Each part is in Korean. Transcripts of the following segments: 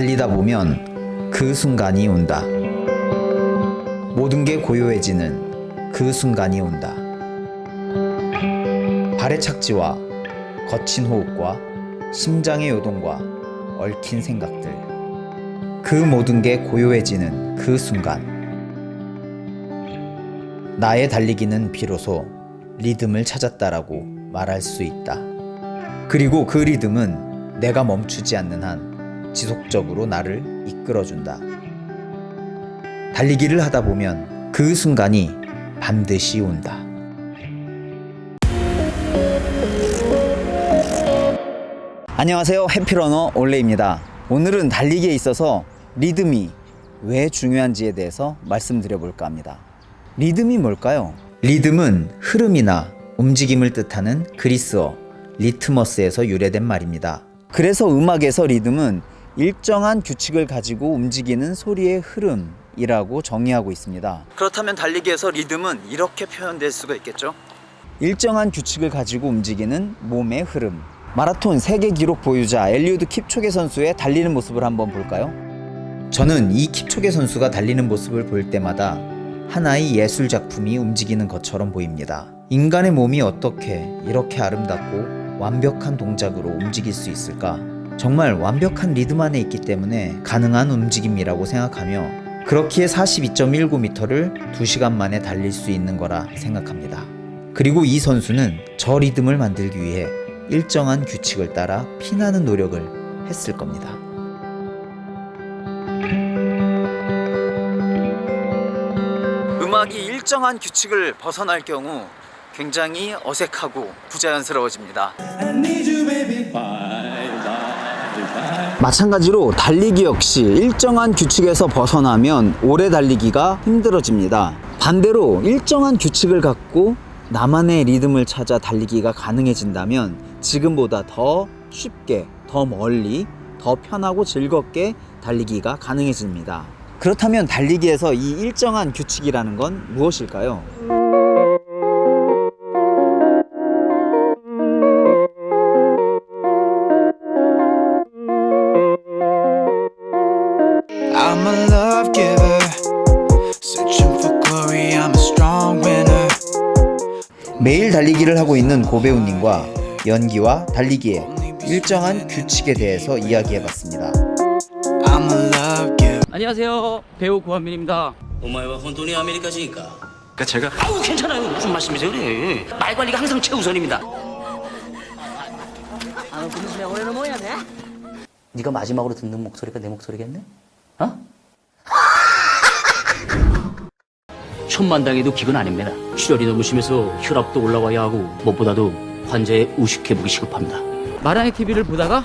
달리다 보면 그 순간이 온다. 모든 게 고요해지는 그 순간이 온다. 발의 착지와 거친 호흡과 심장의 요동과 얽힌 생각들, 그 모든 게 고요해지는 그 순간, 나의 달리기는 비로소 리듬을 찾았다라고 말할 수 있다. 그리고 그 리듬은 내가 멈추지 않는 한 지속적으로 나를 이끌어준다. 달리기를 하다 보면 그 순간이 반드시 온다. 안녕하세요, 해피러너 올레입니다. 오늘은 달리기에 있어서 리듬이 왜 중요한지에 대해서 말씀드려 볼까 합니다. 리듬이 뭘까요? 리듬은 흐름이나 움직임을 뜻하는 그리스어 리트머스에서 유래된 말입니다. 그래서 음악에서 리듬은 일정한 규칙을 가지고 움직이는 소리의 흐름이라고 정의하고 있습니다. 그렇다면 달리기에서 리듬은 이렇게 표현될 수가 있겠죠? 일정한 규칙을 가지고 움직이는 몸의 흐름. 마라톤 세계 기록 보유자 엘리우드 킵초게 선수의 달리는 모습을 한번 볼까요? 저는 이 킵초게 선수가 달리는 모습을 볼 때마다 하나의 예술 작품이 움직이는 것처럼 보입니다. 인간의 몸이 어떻게 이렇게 아름답고 완벽한 동작으로 움직일 수 있을까? 정말 완벽한 리듬 안에 있기 때문에 가능한 움직임이라고 생각하며 그렇기에 42.19m를 2시간 만에 달릴 수 있는 거라 생각합니다. 그리고 이 선수는 저 리듬을 만들기 위해 일정한 규칙을 따라 피나는 노력을 했을 겁니다. 음악이 일정한 규칙을 벗어날 경우 굉장히 어색하고 부자연스러워집니다. 마찬가지로 달리기 역시 일정한 규칙에서 벗어나면 오래 달리기가 힘들어집니다. 반대로 일정한 규칙을 갖고 나만의 리듬을 찾아 달리기가 가능해진다면 지금보다 더 쉽게, 더 멀리, 더 편하고 즐겁게 달리기가 가능해집니다. 그렇다면 달리기에서 이 일정한 규칙이라는 건 무엇일까요? I'm a love giver, searching for glory. I'm a strong winner. 매일 달리기를 하고 있는 고배우님과 연기와 달리기의 일정한 규칙에 대해서 이야기해봤습니다. I'm a love giver. 안녕하세요, 배우 고한민입니다. お前は本当にアメリカ人か? 그러니까 제가 아우 괜찮아요. 무슨 말씀이세요? 그래. 말 관리가 항상 최우선입니다. 네가 마지막으로 듣는 목소리가 내 목소리겠네? 어? 천만당에도 기근 아닙니다. 출혈이 너무 심해서 혈압도 올라와야 하고 무엇보다도 환자의 의식회복이 시급합니다. 마라네 TV를 보다가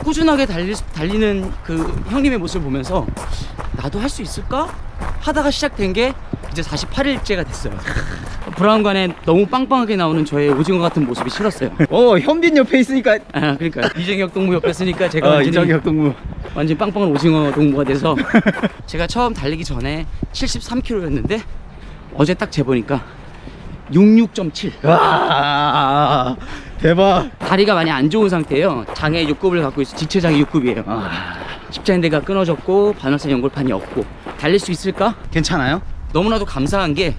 꾸준하게 달리는 그 형님의 모습을 보면서 나도 할 수 있을까? 하다가 시작된 게 이제 48일째가 됐어요. 브라운관에 너무 빵빵하게 나오는 저의 오징어 같은 모습이 싫었어요. 현빈 옆에 있으니까. 그러니까 이정혁 동무 옆에 쓰니까 제가 완전 빵빵한 오징어 동무가 돼서 제가 처음 달리기 전에 73kg였는데 어제 딱 재보니까 66.7. 와, 대박. 다리가 많이 안 좋은 상태예요. 장애 6급을 갖고 있어. 직체장애 6급이에요. 십자인대가 끊어졌고 반월산 연골판이 없고 달릴 수 있을까? 괜찮아요? 너무나도 감사한 게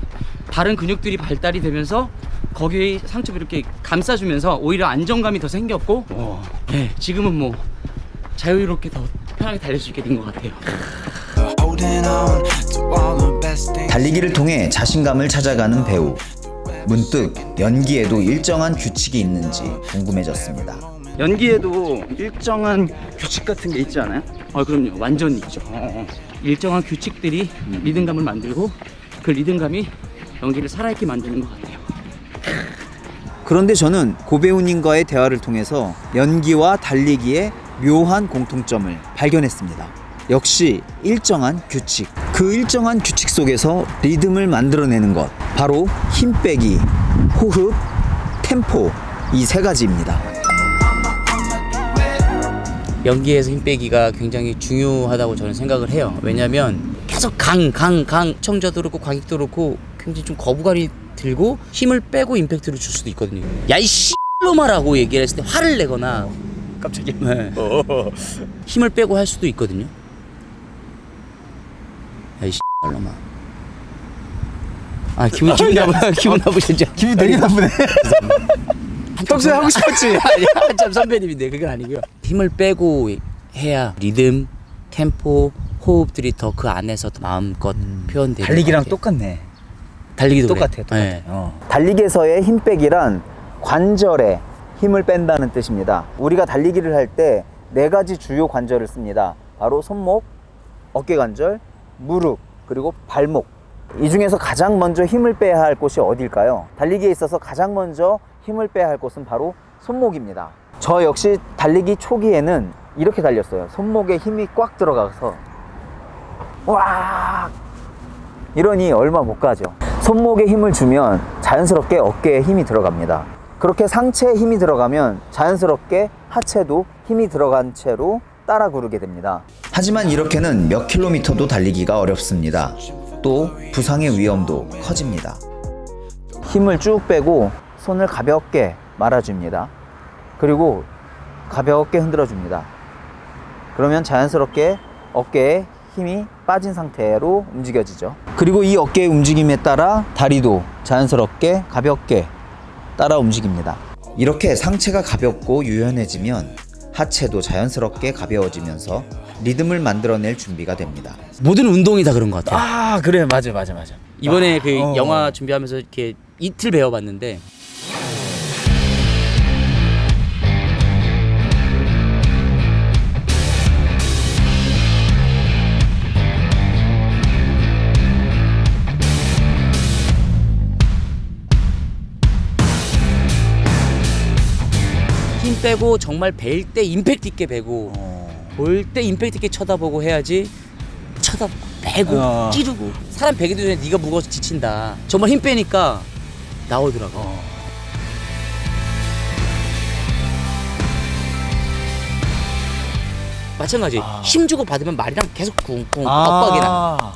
다른 근육들이 발달이 되면서 거기에 상처를 이렇게 감싸주면서 오히려 안정감이 더 생겼고 네, 지금은 뭐 자유롭게 더 편하게 달릴 수 있게 된 것 같아요. Holding on to all the best things. 달리기를 통해 자신감을 찾아가는 배우. 문득 연기에도 일정한 규칙이 있는지 궁금해졌습니다. 연기에도 일정한 규칙 같은 게 있지 않아요? 그럼요. 완전히 있죠. 일정한 규칙들이 리듬감을 만들고 그 리듬감이 연기를 살아있게 만드는 것 같아요. 그런데 저는 고배우님과의 대화를 통해서 연기와 달리기의 묘한 공통점을 발견했습니다. 역시 일정한 규칙. 그 일정한 규칙 속에서 리듬을 만들어내는 것. 바로 힘 빼기, 호흡, 템포, 이 세 가지입니다. 연기에서 힘 빼기가 굉장히 중요하다고 저는 생각을 해요. 왜냐면 계속 청자도 그렇고 관객도 그렇고 굉장히 좀 거부감이 들고 힘을 빼고 임팩트를 줄 수도 있거든요. 야 이 씨놈아라고 얘기를 했을 때 화를 내거나 깜짝이야. 네. 힘을 빼고 할 수도 있거든요. 에이 씨발놈아. 아 기분 나쁘시죠? 기분 되게 나쁘네. 평소에 하고 싶었지. 아니 한참 선배님인데 그건 아니고요. 힘을 빼고 해야 리듬, 템포, 호흡들이 더 그 안에서 더 마음껏 표현되는. 달리기랑 것 같아요. 똑같네. 달리기도 똑같아. 네. 달리기에서의 힘 빼기란 관절에 힘을 뺀다는 뜻입니다. 우리가 달리기를 할 때 4가지 주요 관절을 씁니다. 바로 손목, 어깨 관절, 무릎, 그리고 발목. 이 중에서 가장 먼저 힘을 빼야 할 곳이 어딜까요? 달리기에 있어서 가장 먼저 힘을 빼야 할 곳은 바로 손목입니다. 저 역시 달리기 초기에는 이렇게 달렸어요. 손목에 힘이 꽉 들어가서 와 이러니 얼마 못 가죠. 손목에 힘을 주면 자연스럽게 어깨에 힘이 들어갑니다. 그렇게 상체에 힘이 들어가면 자연스럽게 하체도 힘이 들어간 채로 따라 구르게 됩니다. 하지만 이렇게는 몇 킬로미터도 달리기가 어렵습니다. 또 부상의 위험도 커집니다. 힘을 쭉 빼고 손을 가볍게 말아줍니다. 그리고 가볍게 흔들어줍니다. 그러면 자연스럽게 어깨에 힘이 빠진 상태로 움직여지죠. 그리고 이 어깨의 움직임에 따라 다리도 자연스럽게 가볍게 따라 움직입니다. 이렇게 상체가 가볍고 유연해지면 하체도 자연스럽게 가벼워지면서 리듬을 만들어낼 준비가 됩니다. 모든 운동이 다 그런 것 같아요. 아 그래 맞아. 이번에 그 영화 준비하면서 이렇게 이틀 배워봤는데 힘 빼고 정말 벨 때 임팩트 있게 베고 볼 때 임팩트 있게 쳐다보고 해야지. 베고 찌르고 사람 베기도 전에 네가 무거워서 지친다. 정말 힘 빼니까 나오더라고. 마찬가지. 힘 주고 받으면 말이랑 계속 쿵쿵 엇박이랑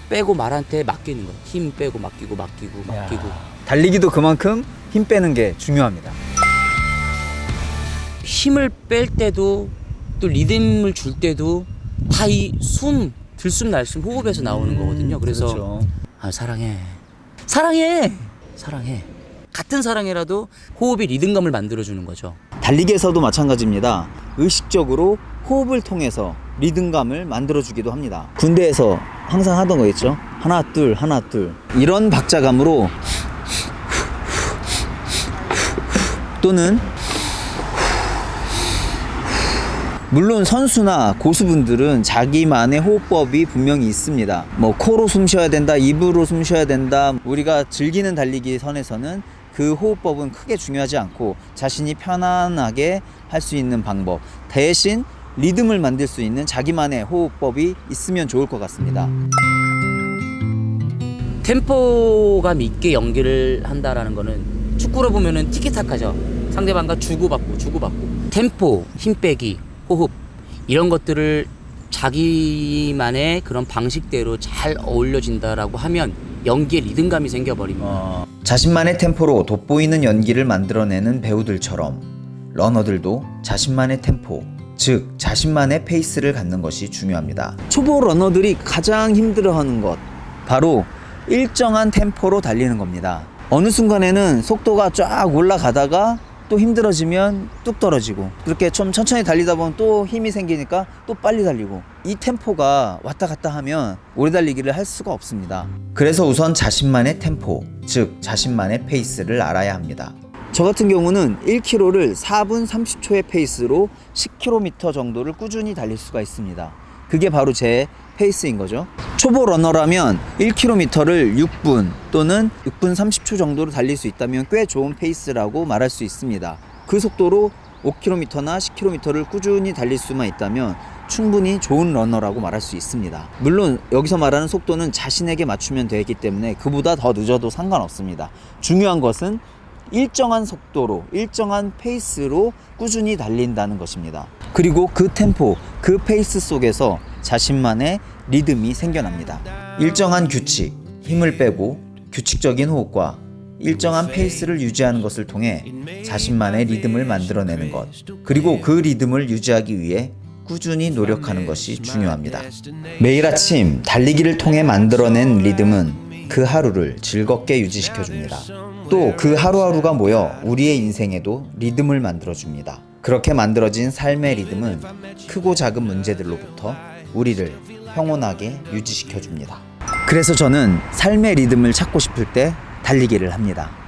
빼고 말한테 맡기는 거야. 힘 빼고 맡기고. 달리기도 그만큼 힘 빼는 게 중요합니다. 힘을 뺄 때도 또 리듬을 줄 때도 다 이 들숨 날숨 호흡에서 나오는 거거든요. 그래서 그렇죠. 아 사랑해 같은 사랑해라도 호흡이 리듬감을 만들어주는 거죠. 달리기에서도 마찬가지입니다. 의식적으로 호흡을 통해서 리듬감을 만들어주기도 합니다. 군대에서 항상 하던 거 있죠? 하나 둘 이런 박자감으로 또는 물론 선수나 고수분들은 자기만의 호흡법이 분명히 있습니다. 뭐 코로 숨 쉬어야 된다, 입으로 숨 쉬어야 된다. 우리가 즐기는 달리기 선에서는 그 호흡법은 크게 중요하지 않고 자신이 편안하게 할 수 있는 방법 대신 리듬을 만들 수 있는 자기만의 호흡법이 있으면 좋을 것 같습니다. 템포감 있게 연기를 한다라는 거는 축구로 보면은 티키타카죠. 상대방과 주고받고 템포, 힘 빼기, 호흡 이런 것들을 자기만의 그런 방식대로 잘 어울려진다라고 하면 연기에 리듬감이 생겨버립니다. 자신만의 템포로 돋보이는 연기를 만들어내는 배우들처럼 러너들도 자신만의 템포, 즉 자신만의 페이스를 갖는 것이 중요합니다. 초보 러너들이 가장 힘들어하는 것 바로 일정한 템포로 달리는 겁니다. 어느 순간에는 속도가 쫙 올라가다가 또 힘들어지면 뚝 떨어지고 그렇게 좀 천천히 달리다 보면 또 힘이 생기니까 또 빨리 달리고 이 템포가 왔다 갔다 하면 오래 달리기를 할 수가 없습니다. 그래서 우선 자신만의 템포, 즉 자신만의 페이스를 알아야 합니다. 저 같은 경우는 1km를 4분 30초의 페이스로 10km 정도를 꾸준히 달릴 수가 있습니다. 그게 바로 제 페이스인 거죠. 초보 러너라면 1km를 6분 또는 6분 30초 정도로 달릴 수 있다면 꽤 좋은 페이스라고 말할 수 있습니다. 그 속도로 5km나 10km를 꾸준히 달릴 수만 있다면 충분히 좋은 러너라고 말할 수 있습니다. 물론 여기서 말하는 속도는 자신에게 맞추면 되기 때문에 그보다 더 늦어도 상관없습니다. 중요한 것은 일정한 속도로 일정한 페이스로 꾸준히 달린다는 것입니다. 그리고 그 템포, 그 페이스 속에서 자신만의 리듬이 생겨납니다. 일정한 규칙, 힘을 빼고 규칙적인 호흡과 일정한 페이스를 유지하는 것을 통해 자신만의 리듬을 만들어내는 것, 그리고 그 리듬을 유지하기 위해 꾸준히 노력하는 것이 중요합니다. 매일 아침 달리기를 통해 만들어낸 리듬은 그 하루를 즐겁게 유지시켜줍니다. 또 그 하루하루가 모여 우리의 인생에도 리듬을 만들어줍니다. 그렇게 만들어진 삶의 리듬은 크고 작은 문제들로부터 우리를 평온하게 유지시켜줍니다. 그래서 저는 삶의 리듬을 찾고 싶을 때 달리기를 합니다.